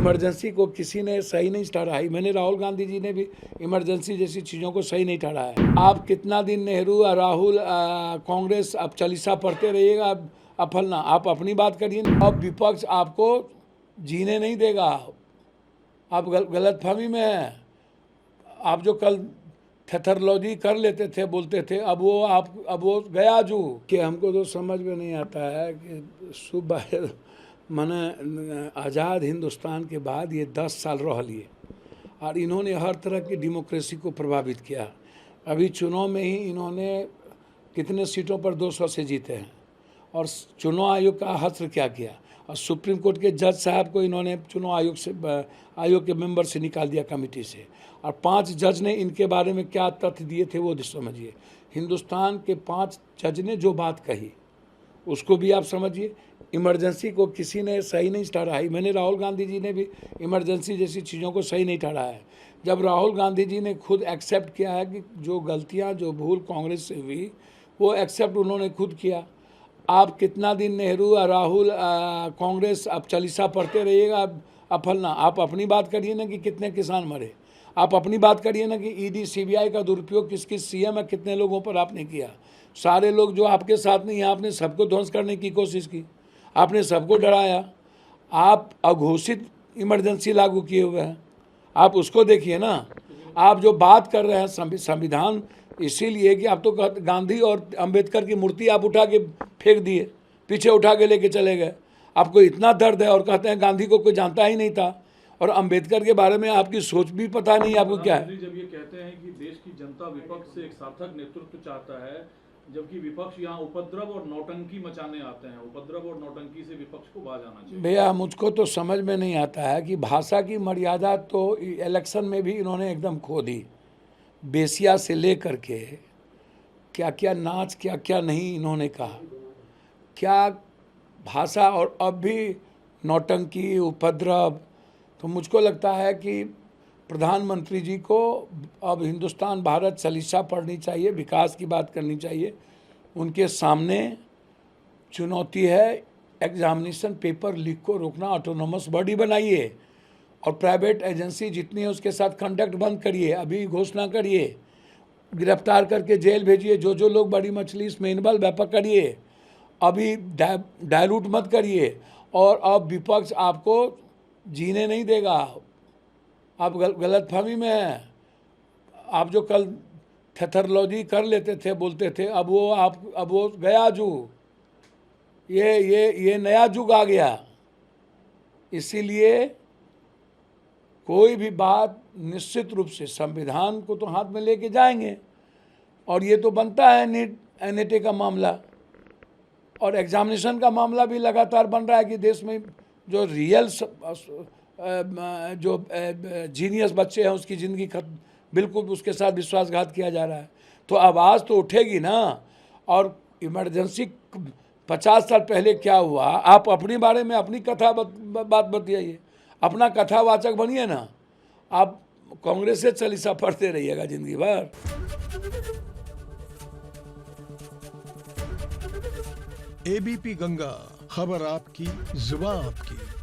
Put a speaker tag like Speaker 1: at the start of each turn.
Speaker 1: Emergency को किसी ने सही नहीं ठहराई। मैंने राहुल गांधी जी ने भी इमरजेंसी जैसी चीज़ों को सही नहीं ठहराया। आप कितना दिन नेहरू राहुल कांग्रेस अब चालीसा पढ़ते रहिएगा, अब फलना। आप अपनी बात करिए। अब विपक्ष आपको जीने नहीं देगा। आप गलतफहमी में हैं। आप जो कल थेथरलॉजी कर लेते थे, बोलते थे, अब वो गया जू कि हमको तो समझ में नहीं आता है कि सुबह माने आज़ाद हिंदुस्तान के बाद ये 10 साल रह लिए और इन्होंने हर तरह की डेमोक्रेसी को प्रभावित किया। अभी चुनाव में ही इन्होंने कितने सीटों पर 200 से जीते हैं और चुनाव आयोग का हस्र क्या किया। और सुप्रीम कोर्ट के जज साहब को इन्होंने चुनाव आयोग के मेंबर से निकाल दिया, कमेटी से। और 5 जज ने इनके बारे में क्या तथ्य दिए थे वो समझिए। हिंदुस्तान के 5 जज ने जो बात कही उसको भी आप समझिए। इमरजेंसी को किसी ने सही नहीं ठहराई। मैंने राहुल गांधी जी ने भी इमरजेंसी जैसी चीज़ों को सही नहीं ठहराया है। जब राहुल गांधी जी ने खुद एक्सेप्ट किया है कि जो गलतियां, जो भूल कांग्रेस से हुई, वो एक्सेप्ट उन्होंने खुद किया। आप कितना दिन नेहरू राहुल कांग्रेस अब चालीसा पढ़ते रहिएगा, अब फलना। आप अपनी बात करिए ना कि कितने किसान मरे। आप अपनी बात करिए ना कि ईडी सीबीआई का दुरुपयोग किस सीएम है, कितने लोगों पर आपने किया। सारे लोग जो आपके साथ नहीं हैं, आपने सबको ध्वंस करने की कोशिश की, आपने सबको डराया। आप अघोषित इमरजेंसी लागू किए हुए हैं, आप उसको देखिए ना। आप जो बात कर रहे हैं संविधान, इसीलिए कि आप तो गांधी और अंबेडकर की मूर्ति आप उठा के फेंक दिए, पीछे उठा के लेके चले गए। आपको इतना दर्द है और कहते हैं गांधी को कोई जानता ही नहीं था और अंबेडकर के बारे में आपकी सोच भी पता नहीं आपको क्या है।
Speaker 2: जब ये कहते हैं कि देश की जनता विपक्ष से एक सार्थक नेतृत्व चाहता है, जबकि विपक्ष यहाँ उपद्रव और नौटंकी मचाने आते हैं, उपद्रव और नौटंकी से विपक्ष को बाज आना चाहिए।
Speaker 1: भैया मुझको तो समझ में नहीं आता है कि भाषा की मर्यादा तो इलेक्शन में भी इन्होंने एकदम खो दी। बेसिया से लेकर के क्या क्या नाच, क्या क्या नहीं इन्होंने कहा, क्या भाषा। और अब भी नौटंकी, उपद्रव। तो मुझको लगता है कि प्रधानमंत्री जी को अब हिंदुस्तान भारत चालीसा पढ़नी चाहिए, विकास की बात करनी चाहिए। उनके सामने चुनौती है, एग्जामिनेशन पेपर लीक को रोकना। ऑटोनोमस बॉडी बनाइए और प्राइवेट एजेंसी जितनी है उसके साथ कंडक्ट बंद करिए, अभी घोषणा करिए, गिरफ्तार करके जेल भेजिए। जो लोग बड़ी मछली स्मेनबल व्यापक करिए, अभी डायलूट मत करिए। और अब विपक्ष आपको जीने नहीं देगा। आप गलतफहमी में हैं। आप जो कल थेथरलॉजी कर लेते थे, बोलते थे, अब वो गया जू। ये नया युग आ गया। इसीलिए कोई भी बात निश्चित रूप से संविधान को तो हाथ में लेके जाएंगे। और ये तो बनता है नीट एनईटी का मामला और एग्जामिनेशन का मामला भी लगातार बन रहा है कि देश में जो रियल जो जीनियस बच्चे हैं उसकी ज़िंदगी बिल्कुल उसके साथ विश्वासघात किया जा रहा है। तो आवाज़ तो उठेगी ना। और इमरजेंसी 50 साल पहले क्या हुआ, आप अपने बारे में अपनी बात बताइए, अपना कथावाचक बनिए ना। आप कांग्रेस से चालीसा पढ़ते रहिएगा जिंदगी भर।
Speaker 3: एबीपी गंगा, खबर आपकी, जुबान आपकी।